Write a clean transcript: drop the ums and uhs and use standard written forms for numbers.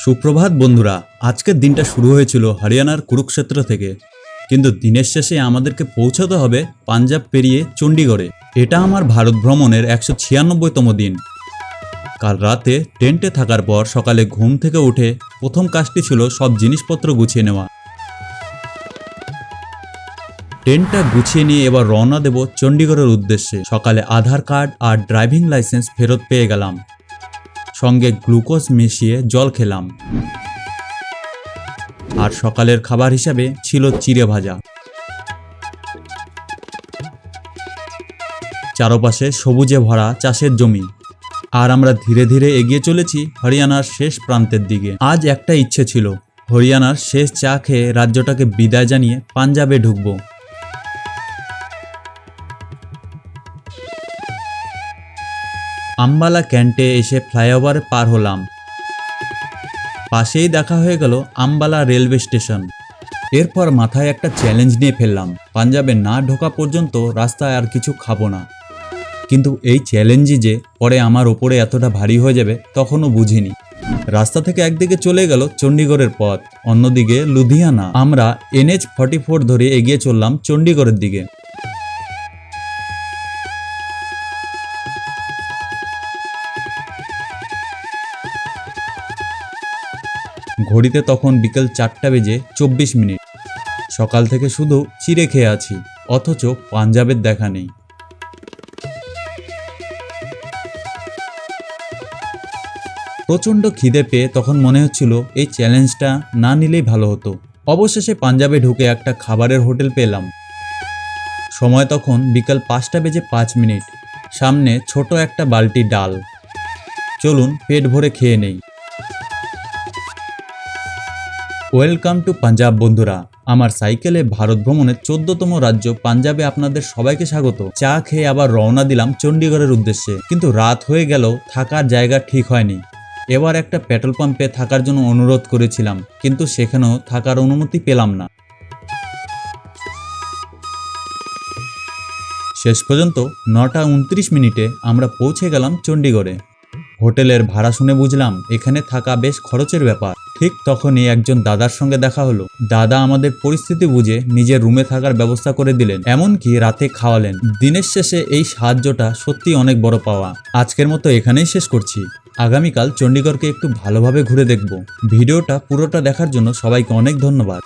সুপ্রভাত বন্ধুরা, আজকের দিনটা শুরু হয়েছিল হরিয়ানার কুরুক্ষেত্র থেকে, কিন্তু দিনের শেষে আমাদেরকে পৌঁছাতে হবে পাঞ্জাব পেরিয়ে চণ্ডীগড়ে। এটা আমার ভারত ভ্রমণের 196তম দিন। কাল রাতে টেন্টে থাকার পর সকালে ঘুম থেকে উঠে প্রথম কাজটি ছিল সব জিনিসপত্র গুছিয়ে নেওয়া। টেন্টটা গুছিয়ে নিয়ে এবার রওনা দেব চণ্ডীগড়ের উদ্দেশ্যে। সকালে আধার কার্ড আর ড্রাইভিং লাইসেন্স ফেরত পেয়ে গেলাম, সঙ্গে গ্লুকোজ মিশিয়ে জল খেলাম, আর সকালের খাবার হিসাবে ছিল চিড়ে ভাজা। চারপাশে সবুজে ভরা চাষের জমি, আর আমরা ধীরে ধীরে এগিয়ে চলেছি হরিয়ানার শেষ প্রান্তের দিকে। আজ একটা ইচ্ছে ছিল, হরিয়ানার শেষ চা খেয়ে রাজ্যটাকে বিদায় জানিয়ে পাঞ্জাবে ঢুকবো। আম্বালা ক্যান্টে এসে ফ্লাইওভার পার হলাম। পাশেই দেখা হয়ে গেল আম্বালা রেলওয়ে স্টেশন। এরপর মাথায় একটা চ্যালেঞ্জ নিয়ে ফেললাম, পাঞ্জাবে না ঢোকা পর্যন্ত রাস্তায় আর কিছু খাবো না। কিন্তু এই চ্যালেঞ্জই যে পরে আমার ওপরে এতটা ভারী হয়ে যাবে তখনও বুঝিনি। রাস্তা থেকে একদিকে চলে গেল চণ্ডীগড়ের পথ, অন্যদিকে লুধিয়ানা। আমরা NH-44 ধরে এগিয়ে চললাম চণ্ডীগড়ের দিকে। ঘড়িতে তখন বিকেল 4:24। সকাল থেকে শুধু চিড়ে খেয়ে আছি, অথচ পাঞ্জাবের দেখা নেই। প্রচণ্ড খিদে পেয়ে তখন মনে হচ্ছিল এই চ্যালেঞ্জটা না নিলেই ভালো হতো। অবশেষে পাঞ্জাবে ঢুকে একটা খাবারের হোটেল পেলাম। সময় তখন বিকাল 5:05। সামনে ছোট একটা বালতি ডাল। চলুন পেট ভরে খেয়ে নেই। ওয়েলকাম টু পাঞ্জাব বন্ধুরা, আমার সাইকেলে ভারত ভ্রমণের 14তম রাজ্য পাঞ্জাবে আপনাদের সবাইকে স্বাগত। চা খেয়ে আবার রওনা দিলাম চণ্ডীগড়ের উদ্দেশ্যে, কিন্তু রাত হয়ে গেল, থাকার জায়গা ঠিক হয়নি। এবার একটা পেট্রোল পাম্পে থাকার জন্য অনুরোধ করেছিলাম, কিন্তু সেখানেও থাকার অনুমতি পেলাম না। শেষ পর্যন্ত 9:29 আমরা পৌঁছে গেলাম চণ্ডীগড়ে। হোটেলের ভাড়া শুনে বুঝলাম এখানে থাকা বেশ খরচের ব্যাপার। ঠিক তখনই একজন দাদার সঙ্গে দেখা হলো। দাদা আমাদের পরিস্থিতি বুঝে নিজের রুমে থাকার ব্যবস্থা করে দিলেন, এমনকি রাতে খাওয়ালেন। দিনের শেষে এই সাহায্যটা সত্যি অনেক বড় পাওয়া। আজকের মতো এখানেই শেষ করছি। আগামীকাল চণ্ডীগড়কে একটু ভালোভাবে ঘুরে দেখব। ভিডিওটা পুরোটা দেখার জন্য সবাইকে অনেক ধন্যবাদ।